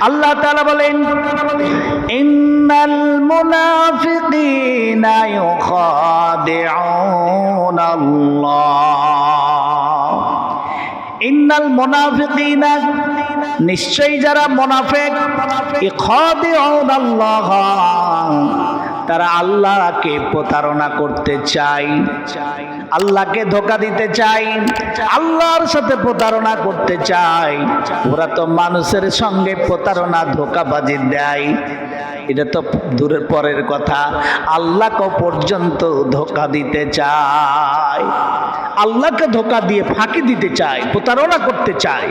আল্লাহ তাআলা বলেন, ইন্নাল মুনাফিকিনা ইউখাদিউনাল্লাহ। ইন্নাল মুনাফিকিনা, নিশ্চয়ই যারা মুনাফিক, ইউখাদিউনাল্লাহ, তারা আল্লাহকে প্রতারণা করতে চায়, আল্লাহকে ধোঁকা দিতে চায়, আল্লাহর সাথে প্রতারণা করতে চায়। ওরা তো মানুষের সঙ্গে প্রতারণা ধোঁকাবাজি দেয়, এটা তো দূরের পরের কথা, আল্লাহকে পর্যন্ত ধোঁকা দিতে চায়, আল্লাহকে ধোঁকা দিয়ে ফাঁকি দিতে চায়, প্রতারণা করতে চায়।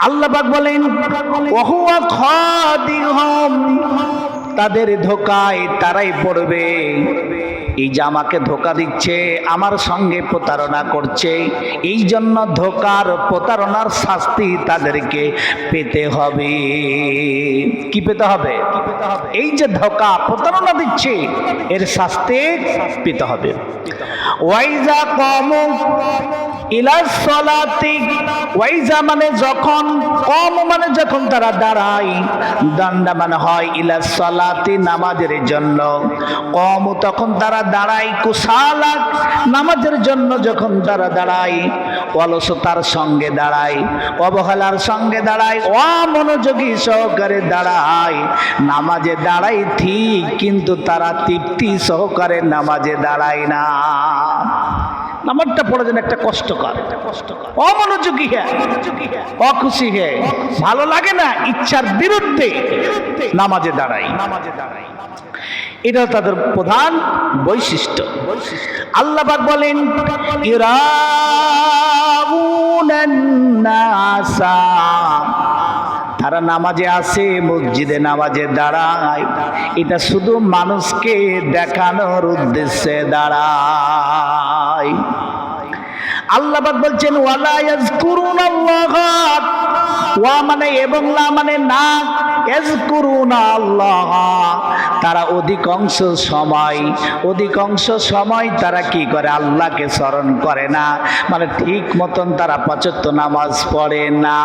আল্লাহ পাক বলেন, ওহুয়া খাদিহুম, তাদের ধোঁকায় তারাই পড়বে। এই যে আমাকে ধোঁকা দিচ্ছে, আমার সঙ্গে প্রতারণা করছে, এই জন্য ধোঁকার প্রতারণার শাস্তি তাদেরকে পেতে হবে। কি পেতে হবে? এই যে ধোঁকা প্রতারণা দিচ্ছে, এর শাস্তি পেতে হবে। ওয়াইজা কামু ইলা সলাতি, ওয়াইজা মানে যখন, কম মানে যখন তারা দাঁড়ায়, দান্ডা মানে হয় ইলা সলাতি, নামাজের জন্য। কম তখন তারা দাঁড়ায়, কুসালা নামাজের জন্য যখন তারা দাঁড়ায়, অলসতার সঙ্গে দাঁড়ায়, অবহেলার সঙ্গে দাঁড়ায়, অমনোযোগী সহকারে দাঁড়ায়। নামাজে দাঁড়ায় ঠিক, কিন্তু তারা তৃপ্তি সহকারে নামাজে দাঁড়ায় না। নামাজটা পড়ার জন্য একটা কষ্টকর, অমনোযোগী হ্যাঁ, অখুশি হ্যাঁ, ভালো লাগে না, ইচ্ছার বিরুদ্ধে নামাজে দাঁড়ায়। এটা তাদের প্রধান বৈশিষ্ট্য। আল্লাহ পাক বলেন, ইরাউনান নাসা, তারা নামাজে আসে, মসজিদে নামাজে দাঁড়ায়, এটা শুধু মানুষকে দেখানোর উদ্দেশ্যে দাঁড়ায়। আল্লাহ পাক বলছেন, ওয়ালা ইয়াজকুরুনাল্লাহ, ওয়া মানে এবং, লা মানে না, ইয়াজকুরুনাল্লাহ, তারা অধিকাংশ সময় তারা কি করে? আল্লাহকে স্মরণ করে না, মানে ঠিক মতন তারা পাঁচ ওয়াক্ত নামাজ পড়ে না।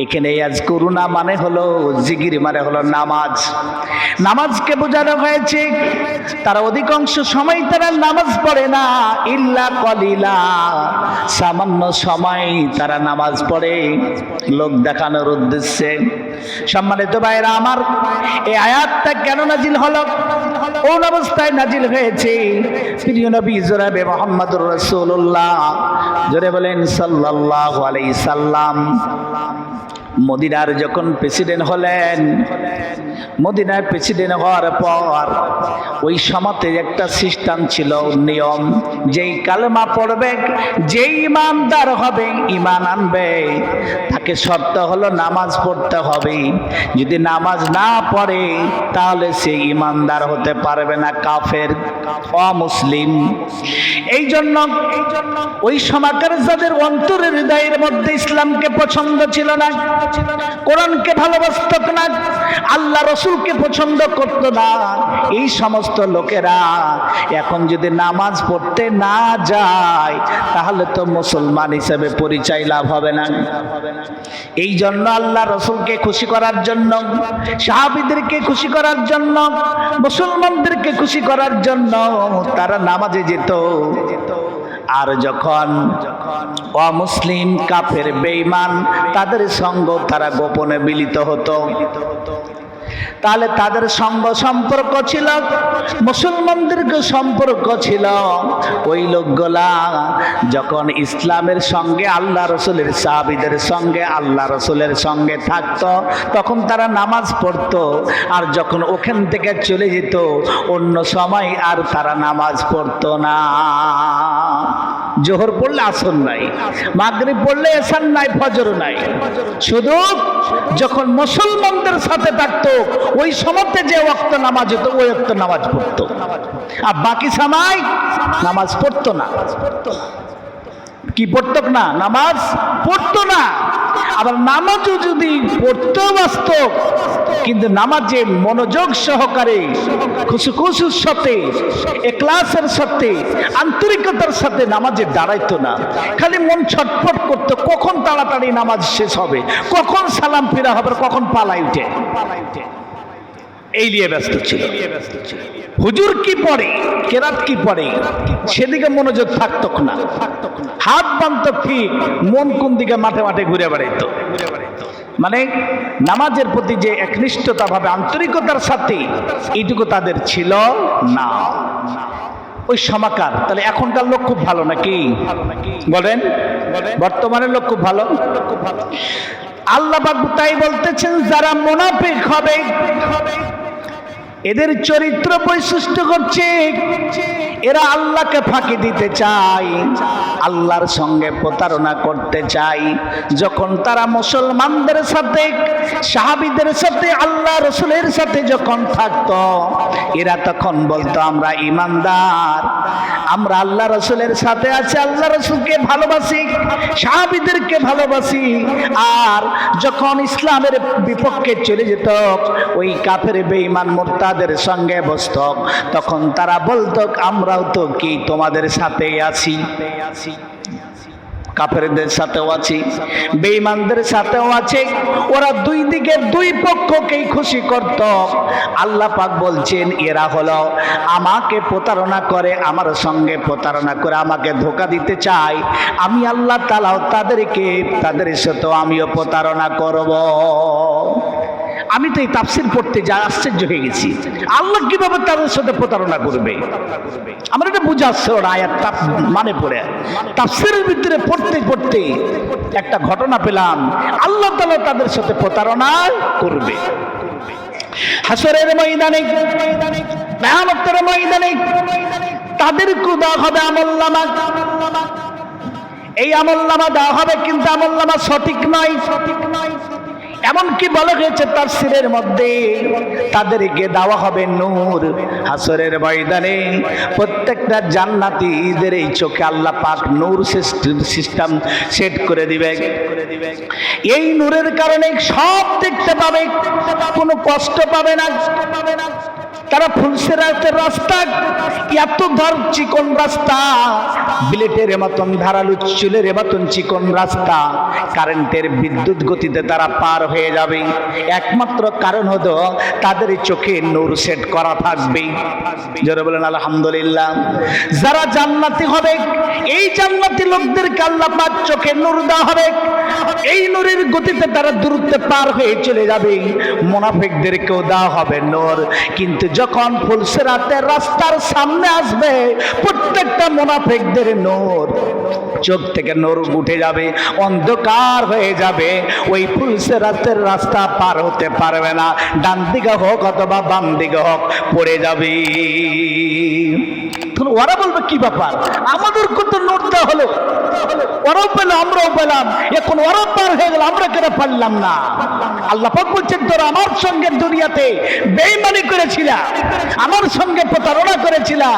এখানে ইয়াজকুরুনা মানে হলো জিকির, মানে হলো নামাজ। নামাজকে বোঝানো হয়েছে তারা অধিকাংশ সময় তারা নামাজ পড়ে না, ইল্লা কলিলা, সামান্য সময় তারা নামাজ পড়ে লোক দেখানোর উদ্দেশ্যে। সম্মানিত ভাইরা আমার, এই আয়াতটা কেন নাজিল হলো? কোন অবস্থায় নাজিল হয়েছে? প্রিয় নবী জনাবে মুহাম্মদুর রাসূলুল্লাহ, জোরে বলেন সাল্লাল্লাহু আলাইহি সাল্লাম, মদিনার যখন প্রেসিডেন্ট হলেন, মদিনার প্রেসিডেন্ট হওয়ার পর ওই সমাজে একটা সিস্টেম ছিল, নিয়ম, যেই কালেমা পড়বে, যেই ইমানদার হবে, ইমান আনবে, তাকে শর্ত হলো নামাজ পড়তে হবে। যদি নামাজ না পড়ে তাহলে সে ইমানদার হতে পারবে না, কাফের, অমুসলিম। এই জন্য ওই সমাজের যাদের অন্তরের হৃদয়ের মধ্যে ইসলামকে পছন্দ ছিল না, কোরআনকে ভালোবাসত না, আল্লাহ রসুলকে পছন্দ করত না, এই সমস্ত লোকেরা এখন যদি নামাজ পড়তে না যায় তাহলে তো মুসলমান হিসেবে পরিচয় লাভ হবে না। এই জন্য আল্লাহ রসুলকে খুশি করার জন্য, সাহাবীদেরকে খুশি করার জন্য, মুসলমানদেরকে খুশি করার জন্য তারা নামাজে যেত। আর যখন অমুসলিম, কাফের, বেঈমান তাদের সঙ্গ তারা গোপনে মিলিত হতো, তাহলে তাদের সঙ্গ সম্পর্ক ছিল, মুসলমানদের সম্পর্ক ছিল। ওই লোকগুলা যখন ইসলামের সঙ্গে, আল্লাহ রসুলের, সাহাবীদের সঙ্গে, আল্লাহ রসুলের সঙ্গে থাকতো, তখন তারা নামাজ পড়তো। আর যখন ওখান থেকে চলে যেত, অন্য সময় আর তারা নামাজ পড়তো না। জোহর পড়লে আসর নাই, মাগরিব পড়লে এশার নাই, ফজর নাই, শুধু যখন মুসলমানদের সাথে থাকতো ওই সময়তে যে ওয়াক্ত নামাজ হতো ওই ওয়াক্ত নামাজ পড়তো, আর বাকি সময় নামাজ পড়তো না। কি পড়তো না? নামাজ পড়তো না। আবার নামাজও যদি পড়তেও বাস্তব, কিন্তু নামাজে মনোযোগ সহকারে খুশুখুশুর সাথে ইখলাসের সাথে আন্তরিকতার সাথে নামাজে দাঁড়াইতো না, খালি মন ছটফট করতো কখন তাড়াতাড়ি নামাজ শেষ হবে, কখন সালাম ফিরা হবে, কখন পালাই উঠে, এই নিয়ে ব্যস্ত ছিল। হুজুর কি পড়ে, কেরাত কি পড়ে, সেদিকে মনোযোগ থাকতো না, হাত বানত ঠিক, মন কোন দিকে মাঠে মাঠে ঘুরে বেড়াইতো। মানে নামাজের প্রতি যে একনিষ্ঠতা ভাবে আন্তরিকতার সাথে এইটুকু তাদের ছিল না, ওই সমাকার। তাহলে এখনকার লোক খুব ভালো নাকি বলেন? বর্তমানের লোক খুব ভালো। আল্লাহ পাক তাই বলতেছেন, যারা মুনাফিক হবে এদের চরিত্র বৈশিষ্ট্য করছে এরা আল্লাহকে ফাঁকি দিতে চায়, আল্লাহর সঙ্গে প্রতারণা করতে চায়। যখন তারা মুসলমানদের সাথে, সাহাবীদের সাথে, আল্লাহ রসুলের সাথে যখন থাকতো, এরা তখন বলতো আমরা ইমানদার, আমরা আল্লাহ রসুলের সাথে আছি, আল্লাহ রসুলকে ভালোবাসি, সাহাবীদেরকে ভালোবাসি। আর যখন ইসলামের বিপক্ষে চলে যেত, ওই কাফের বেঈমান মুরতাদের সঙ্গে বসত, তখন তারা বলতো আমরাও তো কি তোমাদের সাথেই আছি, কাফেরদের সাথেও আছি, বেঈমানদের সাথেও আছে। ওরা দুই দিকে দুই পক্ষকেই খুশি করত। আল্লাহ পাক বলছেন এরা হলো আমাকে প্রতারণা করে, আমার সঙ্গে প্রতারণা করে আমাকে ধোঁকা দিতে চায়, আমি আল্লাহ তাআলাও তাদেরকে, তাদের সাথেও আমিও প্রতারণা করব। আমি তো এই তাফসীর পড়তে যা আশ্চর্য হয়ে গেছি, আল্লাহ কিভাবে তাদের সাথে প্রতারণা করবে? আমার এটা বুঝা আসছে ওরা আয়াত মানে পড়ে তাফসীরের ভিতরে পড়তে পড়তে একটা ঘটনা পেলাম, আল্লাহ তাআলা তাদের সাথে প্রতারণা করবে। হাসরের ময়দানে, কিয়ামতের ময়দানে তাদেরকে দেওয়া হবে আমলনামা। এই আমলনামা দেওয়া হবে, কিন্তু আমলনামা সঠিক নয়। এমনকি বলা হয়েছে তাফসীরের মধ্যে তাদেরকে দেওয়া হবে নূর। হাসরের ময়দানে প্রত্যেকটা জান্নাতীদের এই চোখে আল্লাহ পাক নূর সিস্টেম সেট করে দিবে। এই নূরের কারণে সব দেখতে পাবে, কোনো কষ্ট পাবে না। তারা ফুলসেরাতের রাস্তা, এত ধর চিকন রাস্তা, বিলেটের মতন ধারালো চুলের মতন চিকন রাস্তা, কারেন্টের বিদ্যুৎ গতিতে তারা পার হয়ে যাবে। একমাত্র কারণ হলো তাদের চোখে নূর সেট করা থাকবে। যারা বলেন আলহামদুলিল্লাহ। যারা জান্নাতি হবে, এই জান্নাতি লোকদেরকে আল্লাহ পাক চোখে নূর দেওয়া হবে, এই নূরের গতিতে তারা দূরত্বে পার হয়ে চলে যাবে। মুনাফিকদেরকেও দেওয়া হবে নূর, কিন্তু যখন ফুলসিরাতের রাস্তার সামনে আসবে, প্রত্যেকটা মুনাফিকদের নূর, চোখ থেকে নূর উঠে যাবে, অন্ধকার হয়ে যাবে, ওই ফুলসিরাতের রাস্তা পার হতে পারবে না। ডান দিকে হোক অথবা বাম দিকে হোক পড়ে যাবে। ওরা বলবে কি ব্যাপার, আমাদের কত নোট দেওয়া হলো, ওরাও পেল আমরাও পেলাম, এখন ওরাও পার হয়ে গেল, আমরা কেন পারলাম না? আল্লাহ পাক বলছেন তোরা আমার সঙ্গে দুনিয়াতে বেঈমানি করেছিলা, আমার সঙ্গে প্রতারণা করেছিলা,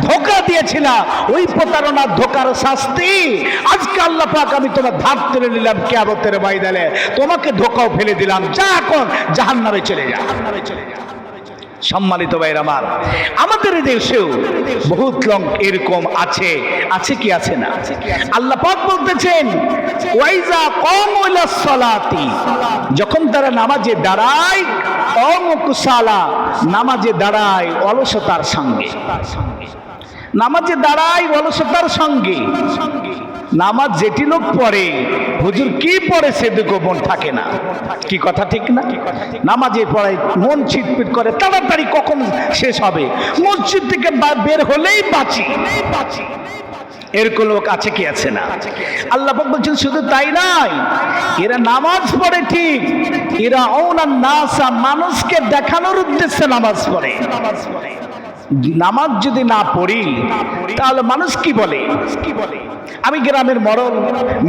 ধোঁকা দিয়েছিলা, ওই প্রতারণা ধোঁকার শাস্তি আজকে আল্লাহ পাক আমি তোমার ধার তুলে নিলাম কিয়ামতের ময়দানে, তোমাকে ধোঁকাও ফেলে দিলাম, যা এখন জাহান্নামে চলে যা। সম্মানিত ভাইরা আমার, আমাদের দেশেও বহুত লোক এরকম আছে, আছে কি আছে না? আল্লাহ পাক বলতেছেন ওয়াইজা কামু ইলাস সালাতি, যখন তারা নামাজে দাঁড়ায়, কামু কুসালা, নামাজে দাঁড়ায় অলসতার সঙ্গে, নামাজে দাঁড়ায় অলসতার সঙ্গে। নামাজ যেটি লোক পড়ে, হুজুর কি পড়ে সেদিকে মন থাকে না, কি কথা ঠিক না? নামাজে পড়ায় মন ছিটপিট করে, তাড়াতাড়ি কখন শেষ হবে, মসজিদ থেকে বের হলেই বাঁচি। এরকম লোক আছে কি আছে না? আল্লাহ পাক বলছেন শুধু তাই নয়, এরা নামাজ পড়ে ঠিক, এরা অওনান নাসা, মানুষকে দেখানোর উদ্দেশ্যে নামাজ পড়ে। নামাজ যদি না পড়ি তাহলে মানুষ কি বলে? আমি গ্রামের মরল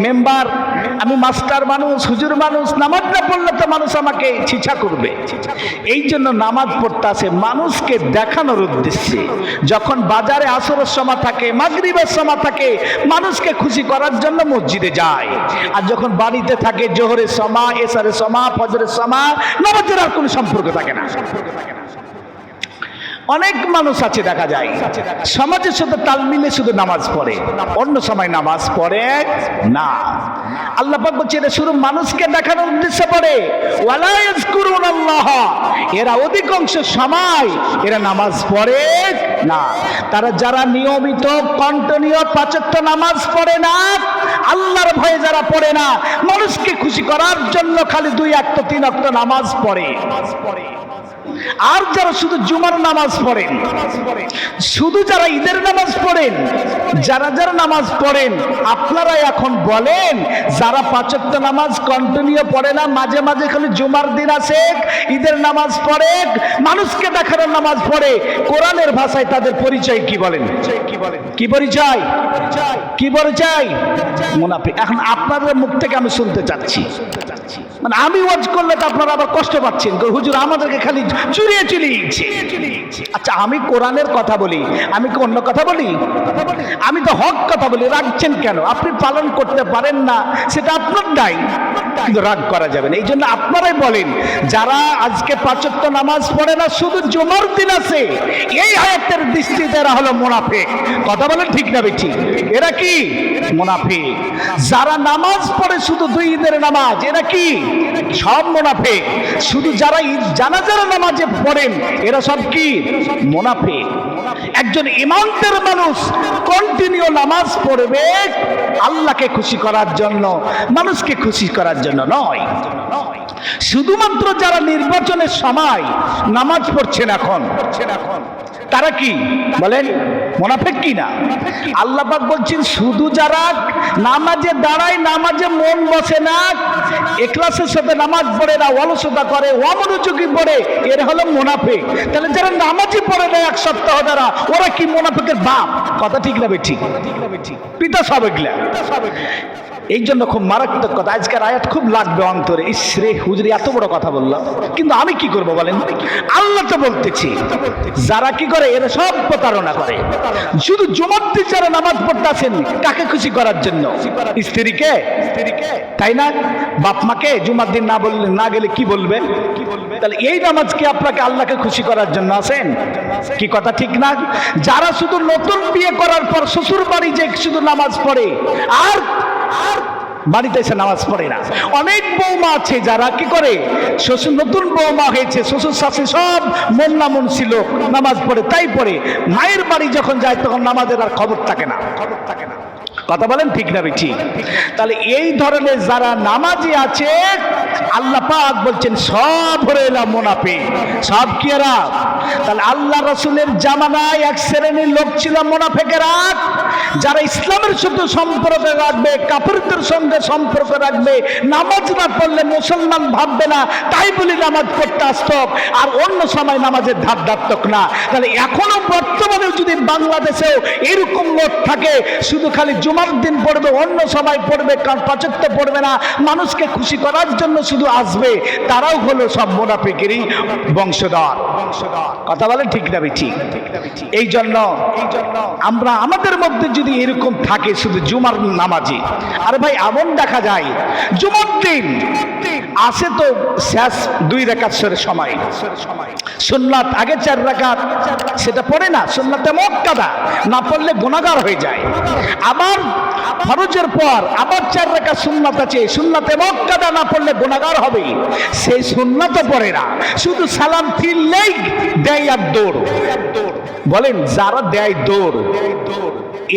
মেম্বার, আমি মাস্টার মানুষ, হুজুর মানুষ, নামাজ না পড়লে তো মানুষ আমাকে ছিছা করবে। এই জন্য নামাজ পড়তে আসে মানুষকে দেখানোর উদ্দেশ্যে। যখন বাজারে আসরের সময় থাকে, মাগরিবের সময় থাকে, মানুষকে খুশি করার জন্য মসজিদে যায়। আর যখন বাড়িতে থাকে জোহরের সময়, এশারের সময়, ফজরের সময়, নামাজের আর কোনো সম্পর্ক থাকে না। অনেক মানুষ আছে দেখা যায় সমাজের সাথে তাল মিলে শুধু নামাজ পড়ে, অন্য সময় নামাজ পড়ে না। আল্লাহ পাক বলছে এটা শুধু মানুষকে দেখানোর উদ্দেশ্যে পড়ে। ওয়ালা ইয়াজকুরুনাল্লাহ, এরা অধিকাংশ সময় এরা নামাজ পড়ে না। তারা যারা নিয়মিত কন্টিনিউ ৫ ওয়াক্ত নামাজ পড়ে না, আল্লাহর ভয়ে যারা পড়ে না, মানুষকে খুশি করার জন্য খালি ২ ওয়াক্ত ৩ ওয়াক্ত নামাজ পড়ে। আর যারা শুধু জুমার নামাজ পড়েন, শুধু যারা ঈদের নামাজ পড়েন, যারা যারা নামাজ পড়েন, আপনারা এখন বলেন যারা ৫ ওয়াক্ত নামাজ কন্টিনিউ পড়ে না, মাঝে মাঝে খালি জুমার দিন আসে, ঈদের নামাজ পড়ে, মানুষকে দেখানোর নামাজ পড়ে, কোরআনের ভাষায় তাদের পরিচয় কি বলেন? কি পরিচয়? কি পরিচয়? মুনাফিক। এখন আপনাদের মুখ থেকে আমি শুনতে চাচ্ছি, মানে আমি ওয়াজ করলে তো আপনারা আবার কষ্ট পাচ্ছেন, হুজুর আমাদেরকে খালি চুরিয়ে চুরিয়েছে। আচ্ছা, আমি কোরআনের কথা বলি, আমি কি অন্য কথা বলি? আমি তো হক কথা বলি। রাখছেন কেন? আপনি পালন করতে পারেন না, সেটা আপনার দায়, কিন্তু রাগ করা যাবে না। এই জন্য আপনারাই বলেন যারা আজকে ৫ ওয়াক্ত নামাজ পড়ে না, শুধু জুমার দিন আছে, এই আয়াতের দৃষ্টিতে এরা হলো মুনাফিক। কথা বলেন ঠিক না বেঠি? এরা কি মুনাফিক? যারা নামাজ পড়ে শুধু ২ ঈদের নামাজ, এরা কি? সব মুনাফিক। শুধু যারা জানাজার নামাজে পড়েন, এরা সব কি? মুনাফিক। একজন ঈমানদার মানুষ কন্টিনিউ নামাজ পড়বে আল্লাহকে খুশি করার জন্য, মানুষকে খুশি করার জন্য নয়। শুধুমাত্র যারা নির্বাচনের সময় নামাজ পড়ছেন এখন, তারা কি বলেন? মুনাফিক কি না? আল্লাহ পাক বলছেন শুধু যারা নামাজে দাঁড়ায়, নামাজে মন বসে না, ইখলাসের সাথে নামাজ পড়ে না, অলসতা করে, অমনোযোগী পড়ে, এরা হলো মুনাফিক। তাহলে যারা নামাজই পড়ে না ১ সপ্তাহ দ্বারা, ওরা কি মুনাফিকের বাপ? কথা ঠিক না বেঠিক? পিতা সব এগুলা। এই জন্য খুব মারাত্মক কথা। আজকের আয়াত খুব লাগবে অন্তরে। ইসরে হুজুর এত বড় কথা বললাম, কিন্তু আমি কি করব বলেন? আল্লাহ তো বলতেছি যারা কি করে, এরা সব প্রতারণা করে। শুধু জুমার দিন যারা নামাজ পড়তে আসেন, কাকে খুশি করার জন্য? স্ত্রীকে, তাই না? বাপ মাকে জুমার দিন না বললে, না গেলে কি বলবে? তাহলে এই নামাজ কি আপনাকে আল্লাহকে খুশি করার জন্য আসেন? কি কথা ঠিক না? যারা শুধু নতুন বিয়ে করার পর শ্বশুর বাড়ি যে শুধু নামাজ পড়ে, আর বাড়িতে এসে নামাজ পড়ে না। অনেক বৌমা আছে যারা কি করে, শ্বশুর নতুন বৌমা হয়েছে, শ্বশুর শাশুড়ি সব মন না মন ছিল, নামাজ পড়ে তাই পড়ে, মায়ের বাড়ি যখন যায় তখন নামাজের আর খবর থাকে না। কথা বলেন ঠিক না বেঠি? তাহলে এই ধরনের যারা নামাজি আছে, আল্লাহ পাক বলছেন সব হলো এরা মুনাফিক। সব কি এরা? তাহলে আল্লাহ রাসূলের জামানায় এক শ্রেণীর লোক ছিল মুনাফিকেরা, যারা ইসলামের সাথে সম্পর্ক রাখবে, কাফিরদের সঙ্গে সম্পর্ক রাখবে, নামাজ না পড়লে মুসলমান ভাববে না, তাই বলি নামাজ পড়তে আসতো, আর অন্য সময় নামাজের ধার ধারতক না। তাহলে এখনো বর্তমানে যদি বাংলাদেশেও এরকম লোক থাকে, শুধু খালি জুমার দিন পড়বে, অন্য সময় পড়বে, কারণ ৫ ওয়াক্ত পড়বে না, মানুষকে খুশি করার জন্য শুধু আসবে, তারাও হলো সব মুনাফিকেরই বংশধর। কথা বলেন ঠিক না ঠিক? এই জন্য আমরা আমাদের মধ্যে যদি এরকম থাকে শুধু জুমার নামাজি, আরে ভাই এমন দেখা যায় জুমার দিন আসে তো শেষ 2 রাকাত সময়, সুন্নাত আগে 4 রাকাত সেটা পড়ে না, সুন্নাতে মুআক্কাদা না পড়লে গুনাহগার হয়ে যায়। আবার ফরজের পর আবার 4 রাকাত সুন্নাত আছে, সুন্নাতে মুআক্কাদা না পড়লে গুনাহগার হবে, সেই সুন্নাতও পড়ে না, শুধু সালাম ফিরলেই দেয় আর দৌড়। বলেন যারা দেয় দৌড়,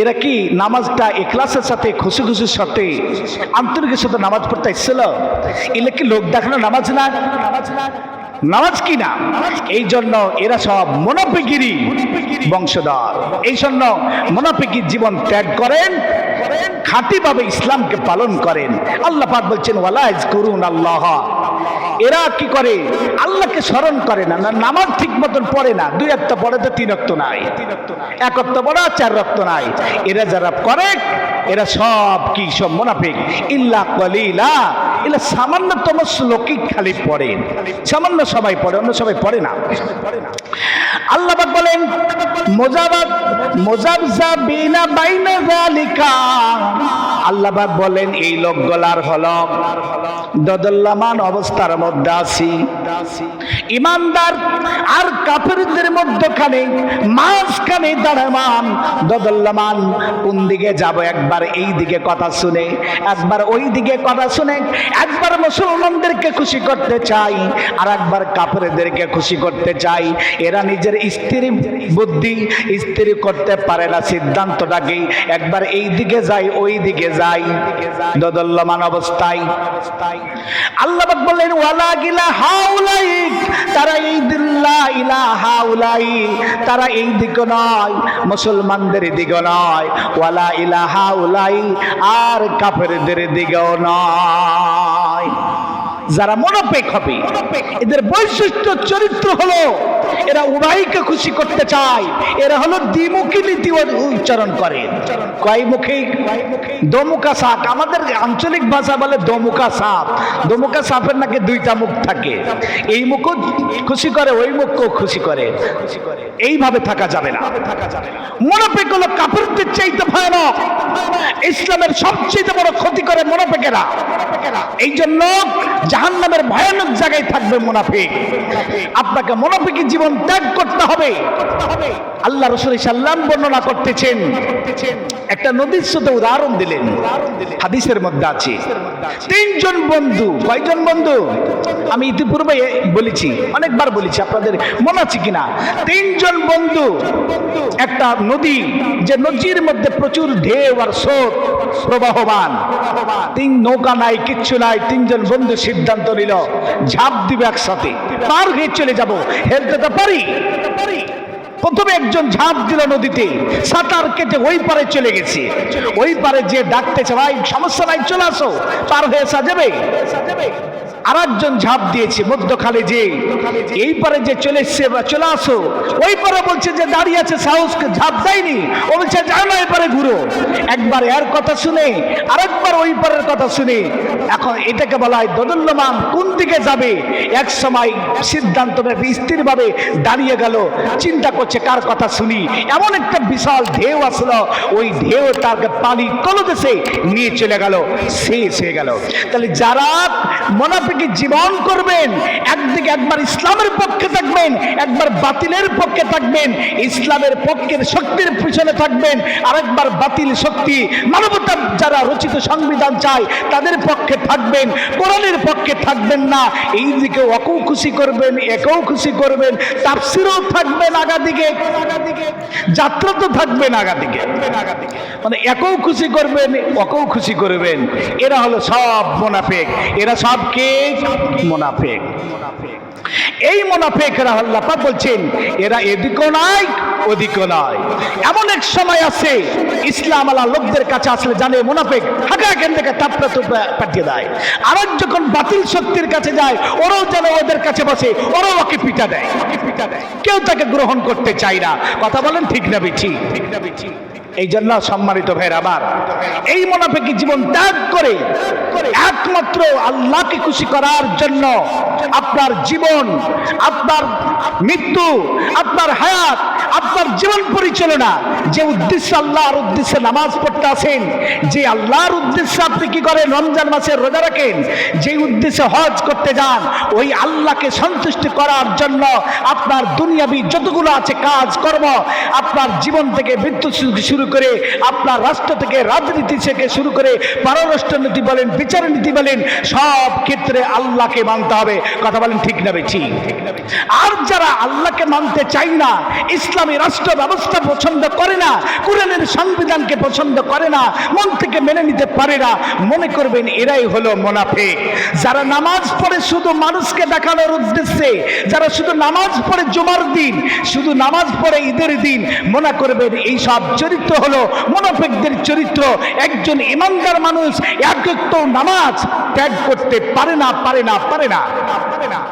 এরা কি নামাজটা ইখলাসের সাথে, খুশি খুশির সাথে, আন্তরিকের সাথে নামাজ পড়তে এসেছিল? এগুলো কি লোক দেখানো নামাজ না? নামাজ কি না? এই জন্য এরা সব মুনাফিকেরই বংশধর। এই জন্য মুনাফিকের জীবন ত্যাগ করেন, খাঁটিভাবে ইসলামকে পালন করেন। আল্লাহ পাক বলছেন ওয়ালা ইয়াজকুরুনাল্লাহ, এরা কি করে আল্লাহকে স্মরণ করে না, নামাজ ঠিক মতন পড়ে না, 2 ওয়াক্ত পড়ে তো 3 ওয়াক্ত নাই, 1 ওয়াক্ত পড়া 4 ওয়াক্ত নাই। এরা যারা করে এরা সব কি সব মুনাফিক। ইল্লা কলিলা, এরা সামান্যতম শ্লোকই খালি পড়ে, সামান্য সবাই পড়ে, অন্য সবাই পড়ে না। আল্লাহ পাক বলেন মুযাবযাবিনা বাইনা যালিকা, আল্লাহ পাক বলেন এই লোকগুলার হলো দদল্যমান অবস্থার মধ্যে আছি। ইমানদার আর কাফেরদের মধ্যখানে মাঝখানে দাঁড়ামান দদল্যমান। কোন দিকে যাব? একবার এই দিকে কথা শুনে, একবার ওই দিকে কথা শুনে, একবার মুসলমানদেরকে খুশি করতে চাই আর একবার কাফেরদেরকে খুশি করতে চাই। এরা নিজের স্ত্রীর বুদ্ধি স্থির করতে পারে না, সিদ্ধান্তটাকে একবার এই দিকে যাই ওই দিকে যাই, দদল্যমান অবস্থায়। আল্লাহ পাক বললেন ওয়ালা গিলা হাউলাই, তারা এই দিল্লা ইলা হাউলাই, তারা এই দিকে নয়, মুসলমানদের দিকে নয়, ওয়ালা ইলা হাউলাই, আর কাফেরদের দিকেও নয়। যারা মুনাফিক হবে এদের বৈশিষ্ট্য চরিত্র হলো এরা উভয়কে খুশি করতে চায়। এরা হলো দ্বিমুখী নীতি উচ্চারণ করে। কয় মুখী? দোমুখা সাপ, আমাদের আঞ্চলিক ভাষা বলে দোমুখা সাপ। দোমুখা সাপের নাকি 2টা মুখ থাকে, এই মুখও খুশি করে ওই মুখকেও খুশি করে। এইভাবে থাকা যাবে না। মুনাফিক হলো কাফেরদের চাইতে ভয়ানক। ইসলামের সবচেয়ে বড় ক্ষতি করে মুনাফিকেরা। এই জন্য জাহান্নামের ভয়ানক জায়গায় থাকবে মুনাফিক। আপনাকে মুনাফিকি জীবন ত্যাগ করতে হবে। আল্লাহ রাসূল সাল্লাল্লাহু বর্ণনা করতেছেন, একটা নদীর সাথে উদাহরণ দিলেন, হাদিসের মধ্যে আছে 3 জন বন্ধু। কয়জন বন্ধু? আমি ইতিপূর্বে বলেছি, অনেকবার বলেছি, আপনাদের মনে আছে কিনা? 3 জন বন্ধু, একটা নদী, যে নদীর মধ্যে প্রচুর ঢেউ আর স্রোত প্রবাহমান, 3 নৌকা নাই, কিচ্ছু নাই। 3 জন বন্ধু সিদ্ধান্ত নিল ঝাঁপ দিবে একসাথে, পার হয়ে চলে যাব। হেলতে তো পারি। প্রথমে একজন ঝাঁপ দিল নদীতে, সাঁতার কেটে ওই পারে চলে গেছে। ওই পারে যে ডাকতেছে, ভাই সমস্যা নাই, চলে আসো, পার হয়ে আসা যাবে। আরেকজন ঝাঁপ দিয়েছে মধ্যখানে, যে এই পারে যে চলে এসছে, চলে আসো। ওই পারে বলছে যে দাঁড়িয়ে আছে, সাহসকে ঝাঁপ দেয়নি, ও বলছে যাও না, এই পারে ঘুরো। একবার এর কথা শুনে আরেকবার ওই পারের কথা শুনে, এখন এটাকে বলা হয় দদল্যমান। কোন দিকে যাবে? এক সময় সিদ্ধান্ত স্থির ভাবে দাঁড়িয়ে গেল, চিন্তা করছে কার কথা শুনি। এমন একটা বিশাল ঢেউ আসলো, ওই ঢেউ তাকে পানি তলদেশে নিয়ে চলে গেল, শেষ হয়ে গেল। তাহলে যারা মুনাফিক জীবন করবেন, একদিকে একবার ইসলামের পক্ষে থাকবেন, একবার বাতিলের পক্ষে থাকবেন, ইসলামের পক্ষের শক্তির পিছনে থাকবেন, আরেকবার বাতিল শক্তি মানবতার যারা রচিত সংবিধান চায় তাদের পক্ষে থাকবেন, কোরআনের পক্ষে থাকবেন না। এই দিকে ওকেও খুশি করবেন, একেও খুশি করবেন, তাফসীরও থাকবেন আগাদিকে, যাত্রা তো থাকবেন আগাদিকে, মানে একেও খুশি করবেন, ওকেও খুশি করবেন। এরা হলো সব মুনাফিক। এরা সব কে? মুনাফিক। এই মুনাফিকরা আল্লাহ পাক বলছেন এরা এদিকও নাই ওদিকও নয়। এমন এক সময় আছে ইসলাম আলা লোকদের কাছে আসলে জানে মুনাফিক, হাঁকা এখান থেকে তাপড়া তুপড়া পাঠিয়ে দেয়। আর যখন বাতিল শক্তির কাছে যায়, ওরাও যেন ওদের কাছে বসে, ওরাও ওকে পিটা দেয়। কেউ তাকে গ্রহণ করতে চায় না। কথা বলেন ঠিক না বেঠি? এই জন্য সম্মানিত ভাইয়ের আমার, এই মুনাফিকি জীবন ত্যাগ করে একমাত্র আল্লাহকে খুশি করার জন্য আপনার জীবন, আপনার মৃত্যু, আপনার হায়াত, আপনার জীবন পরিচালনা, যে উদ্দেশ্য আল্লাহর উদ্দেশ্যে নামাজ পড়তে আসেন, যে আল্লাহর উদ্দেশ্যে আপনি কি করেন, রমজান মাসে রোজা রাখেন, যে উদ্দেশ্যে হজ করতে যান, ওই আল্লাহকে সন্তুষ্টি করার জন্য আপনার দুনিয়াবি যতগুলো আছে কাজ কর্ম, আপনার জীবন থেকে মৃত্যু শুরু করে, আপনার রাষ্ট্র থেকে রাজনীতি থেকে শুরু করে পররাষ্ট্র নীতি বলেন, বিচার নীতি বলেন, সব ক্ষেত্রে আল্লাহকে মানতে হবে। কথা বলেন ঠিক না বেঠি? আর যারা আল্লাহকে মানতে চাই না, ইসলামী রাষ্ট্র ব্যবস্থা পছন্দ করে না, কোরআনের সংবিধানকে পছন্দ করে না, মন থেকে মেনে নিতে পারে না, মনে করবেন এরাই হলো মুনাফিক। যারা নামাজ পড়ে শুধু মানুষকে দেখানোর উদ্দেশ্যে, যারা শুধু নামাজ পড়ে জুমার দিন, শুধু নামাজ পড়ে ঈদের দিন, মনে করবেন এই সব চরিত্র হলো মুনাফিকদের চরিত্র। একজন ইমানদার মানুষ এক ওয়াক্ত নামাজ ত্যাগ করতে পারে না, পারে না, পারে না।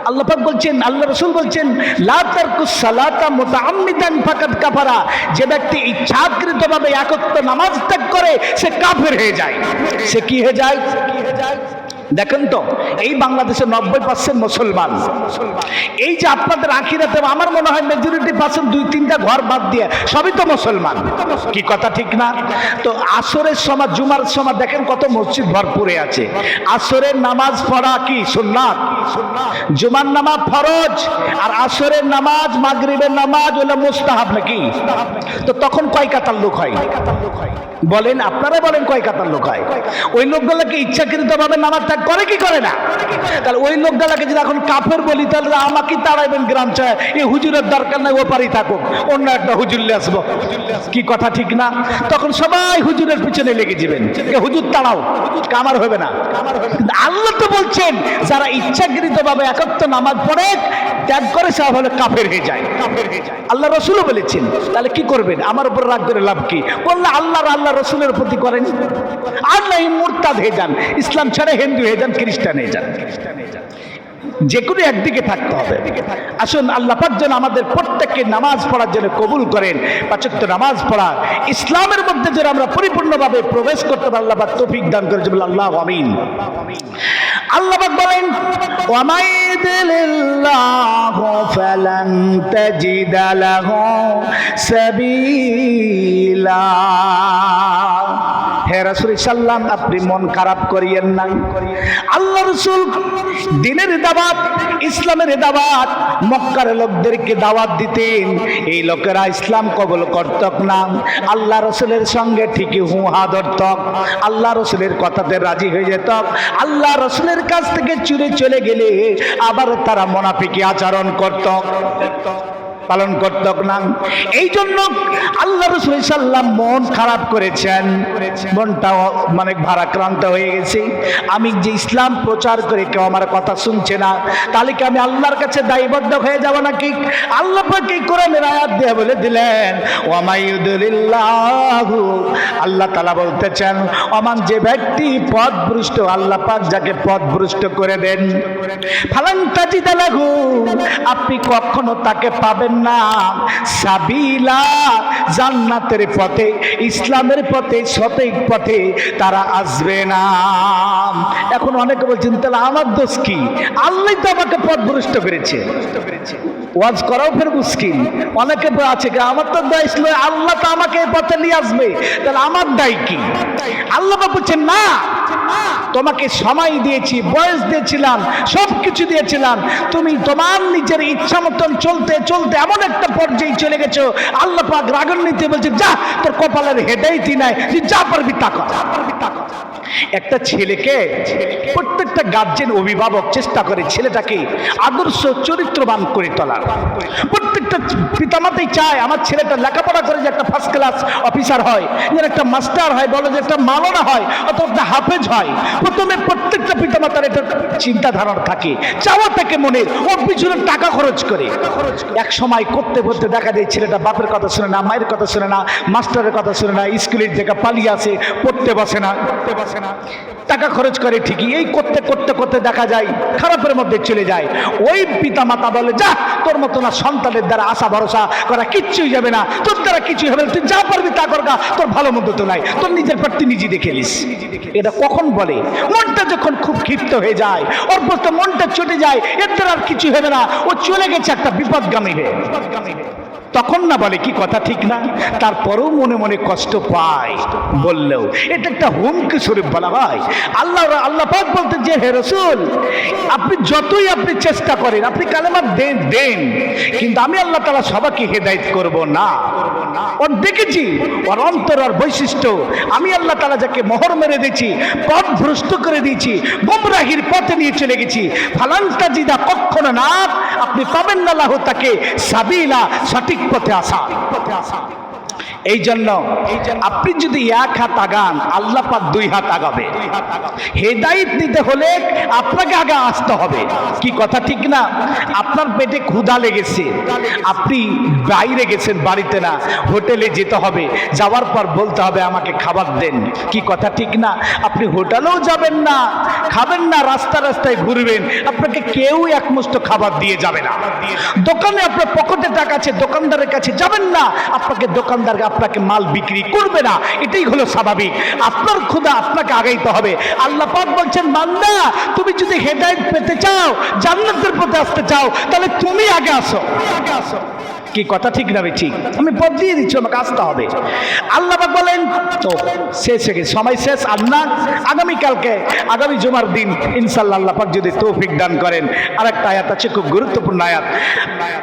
আল্লাহ পাক বলছেন, আল্লাহ রাসূল বলছেন, লা তারকুস সালাতা মুতাআম্মিদান ফাকাদ কাফারা। যে ব্যক্তি ইচ্ছাকৃতভাবে এক ওয়াক্ত নামাজ ত্যাগ করে সে কাফের হয়ে যায়। সে কি হয়ে যায়? দেখেন তো, এই বাংলাদেশের 90% মুসলমান, এই যে আপনাদের আখিরাতে আমার মনে হয় মেজরিটি পার্সেন্ট, 2-3টা ঘর বাদ দিয়ে সবই তো মুসলমান। কি কথা ঠিক না? তো আসরের সময়, জুমার সময় দেখেন কত মসজিদ ভরপুরে আছে। আসরের নামাজ পড়া কি সুন্নাত, জুমার নামাজ ফরজ, আর আসরের নামাজ মাগরিবের নামাজ হলো মুস্তাহাব নাকি? তো তখন কয় কাতার লোক হয় বলেন? আপনারা বলেন কয় কাতার লোক হয়? ওই লোকগুলোকে ইচ্ছাকৃতভাবে নামাজ ত্যাগ করে কি করে না? তাহলে ওই লোকগুলোকে যদি এখন কাফের বলি, তাহলে আমাকে তাড়াইবেন গ্রাম চায়, এই হুজুরের দরকার নাই, ও পারি থাকুক, অন্য একটা হুজুরলে আসবো। কি কথা ঠিক না? তখন সবাই হুজুরের পিছনে লেগে যাবেন, হুজুর তাড়াও, কামার হবে না। আল্লাহ তো বলছেন যারা ইচ্ছাকৃতভাবে একাত্ম নামাজ পড়ে ত্যাগ করে সে হলে কাফের হয়ে যায়, কাফের হয়ে যায়। আল্লাহ রসুলও বলেছেন। তাহলে কি করবেন? আমার উপর রাগ করে লাভ কি? বললে আল্লাহ রসুলের প্রতি করেন, আর নাই মুরতাদ হয়ে যান, ইসলাম ছেড়ে হিন্দু হয়ে যান, খ্রিস্টান হয়ে যান। যে কোনো একদিকে থাকতে হবে। আসুন আল্লাহ পাক যেন আমাদের প্রত্যেককে নামাজ পড়ার জন্য কবুল করেন। 5 ওয়াক্ত নামাজ পড়া, ইসলামের মধ্যে যেন আমরা পরিপূর্ণভাবে প্রবেশ করতে পারি, আল্লাহ পাক তৌফিক দান করে। আল্লাহু আমিন। আল্লাহ পাক বলেন, ওয়া মাইয়ুদ্লিল্লাহু ফালান তাজিদা লাহু সাবিলা। হে রাসূল সাল্লাম, আপনি মন খারাপ করিয়েন না। আল্লাহ রাসূল দিনের দাওয়াত, ইসলামের দাওয়াত মক্কার লোকদেরকে দাওয়াত দিতেন। এই লোকেরা ইসলাম কবুল করত না, আল্লাহ রাসূলের সঙ্গে ঠিকই হুহা ধরত, আল্লাহ রাসূলের কথাতে রাজি হয়ে যেত। আল্লাহ রাসূলের কাছ থেকে চুরে চলে গেলে আবার তারা মুনাফিকি আচরণ করত, পালন করত না। এই জন্য আল্লাহ রাসূল সাল্লাম মন খারাপ করেছেন, মনটা মানে ভারাক্রান্ত হয়ে গেছে। আমি যে ইসলাম প্রচার করে কেউ আমার কথা শুনছে না, তাহলে কি আমি আল্লাহর কাছে দায়বদ্ধ হয়ে যাব নাকি? আল্লাহ পাক এই কোরআনের আয়াত দিয়ে বলে দিলেন, ওয়া মাইয়ুদ্লিল্লাহু, আল্লাহ তাআলা বলতেছেন, ওমান যে ব্যক্তি পথভ্রষ্ট, আল্লাহ পাক যাকে পথভ্রষ্ট করে দেন, ফালান তাজিদা লাহু, আপনি কখনো তাকে পাবেন না সাবিলা, জান্নাতের পথে, ইসলামের পথে, সঠিক পথে তারা আসবে না। এখন অনেকে বলছেন, তাহলে আমার দোষ কি? আল্লাহ তো আমাকে পথভ্রষ্ট করেছে, ওয়াজ করাও ফের মুশকিল। অনেকে আছে আমার তো দায় ছিল, আল্লাহ তো আমাকে এই পথে নিয়ে আসবে, তাহলে আমার দায় কি? আল্লাহ বলছেন, না, তোমাকে সময় দিয়েছি, বয়স দিয়েছিলাম, সব কিছু দিয়েছিলাম, তুমি তোমার নিজের ইচ্ছা মতন চলতে চলতে এমন একটা পর্যায়ে চলে গেছো, আল্লাহ পাক রাগান্বিত বলছে, যা, তোর কপালের হেদায়েতই নাই, তুই যা পারবি তা কর। একটা ছেলেকে প্রত্যেকটা গার্জেন, অভিভাবক চেষ্টা করে ছেলেটাকে আদর্শ চরিত্রবান করে তোলার। প্রত্যেকটা পিতামাতাই চায় আমার ছেলেটা লেখাপড়া করে যে একটা ফার্স্ট ক্লাস অফিসার হয়, যেন একটা মাস্টার হয়, বলে যে একটা মাওলানা হয়, অথবা একটা হাফেজ হয়। প্রথমে প্রত্যেকটা পিতামাতার এটা চিন্তাধারা থাকে, চাওয়া থাকে মনে, ওর পিছনে টাকা খরচ করে। এক সময় করতে করতে দেখা যায় ছেলেটা বাপের কথা শুনে না, মায়ের কথা শুনে না, মাস্টারের কথা শুনে না, স্কুলের থেকে পালিয়ে আসে, পড়তে বসে না, টাকা খরচ করে ঠিকই, এই করতে করতে করতে দেখা যায় খারাপের মধ্যে চলে যায়। ওই পিতা মাতা বলে, যা, তোর মতো না সন্তানের দ্বারা আশা ভরসা করা কিচ্ছুই যাবে না, তোর দ্বারা কিছুই হবে না, তুই যা পারবি তা করগা, তোর ভালো মন্দ তো নাই, তোর নিজের পেট তুই নিজে দেখে নিস। এটা কখন বলে? মনটা যখন খুব ক্ষিপ্ত হয়ে যায়, ওর প্রতি মনটা চটে যায়, এর দ্বারা আর কিছু হবে না, ও চলে গেছে একটা বিপদগামী হয়ে, তখন না বলে। কি কথা ঠিক না? তারপরেও মনে মনে কষ্ট পায়, বললেও এটা একটা হুমকি স্বরূপ বলা হয়। আল্লাহ পাক বলতে যে, হে রাসূল, আপনি যতই আপনি চেষ্টা করেন, আপনি কালেমা দেন, কিন্তু আমি আল্লাহ তাআলা সবাইকে হেদায়েত করব না। ওর দেখেছি, ওর অন্তর, ওর বৈশিষ্ট্য, আমি আল্লাহ তাআলা যাকে মোহর মেরে দিয়েছি, পথ ভ্রষ্ট করে দিয়েছি, গোমরাহির পথে নিয়ে চলে গেছি। ফালান তাজিদা, কখনো না আপনি পাবেন না লাহু তাকে সাবিলা, সঠিক পথে আসা। এই জন্য আপনি যদি এক হাত আগান, আল্লাহ পাক দুই হাত আগাবে। হেদায়েত নিতে হলে আপনাকে আগে আসতে হবে। কি কথা ঠিক না? আপনার পেটে ক্ষুধা লেগেছে, আপনি বাইরে গেছেন, বাড়িতে না, হোটেলে যেতে হবে, যাওয়ার পর বলতে হবে আমাকে খাবার দেন। কি কথা ঠিক না? আপনি হোটেলেও যাবেন না, খাবেন না, রাস্তায় ঘুরবেন, আপনাকে কেউ এক মুষ্ঠ খাবার দিয়ে যাবে না। দোকানে আপনার পকেটে টাকা আছে, দোকানদারের কাছে যাবেন না, আপনাকে দোকানদার আপনাকে মাল বিক্রি করবে না। এটাই হলো স্বাভাবিক। আপনার ক্ষুধা আপনাকে আগাইতে হবে। আল্লাহ পাক বলছেন, বান্দা তুমি যদি হেদায়েত পেতে চাও, জান্নাতের পথে আসতে চাও, তাহলে তুমি আগে আসো। কি কথা ঠিক না? ঠিক। আমি পথ দিয়ে দিচ্ছি, আমাকে আসতে হবে। আল্লাহ পাক বলেন তো শেষ হয়ে গেছে, সময় শেষ। আর না, আগামীকালকে, আগামী জুমার দিন ইনশাআল্লাহ আল্লাহ পাক যদি তৌফিক দান করেন, আরেকটা আয়াত আছে, খুব গুরুত্বপূর্ণ আয়াত।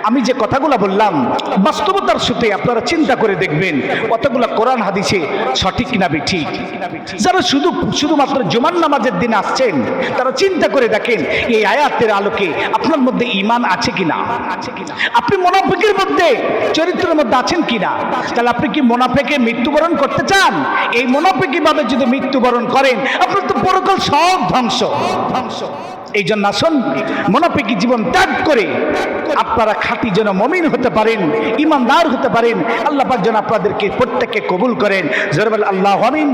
আমি যে কথাগুলো বললাম বাস্তবতার সাথে আপনারা চিন্তা করে দেখবেন কতগুলো কোরআন হাদিসে সঠিক না ঠিক। যারা শুধুমাত্র জুমার নামাজের দিন আসছেন, তারা চিন্তা করে দেখেন এই আয়াতের আলোকে আপনার মধ্যে ঈমান আছে কিনা, আপনি মুনাফিকের মধ্যে, চরিত্রের মধ্যে আছেন কিনা। তাহলে আপনি কি মুনাফিকে মৃত্যুবরণ করতে চান? এই মুনাফিকি ভাবে যদি মৃত্যুবরণ করেন, আপনার তো পরকাল সব ধ্বংস। এই জন্য আসুন মুনাফিকি জীবন ত্যাগ করে আপনারা খাঁটি যেন মুমিন হতে পারেন, ঈমানদার হতে পারেন। আল্লাহ পাক যেন আপনাদেরকে প্রত্যেককে কবুল করেন। জোরে বলেন আল্লাহু আমিন।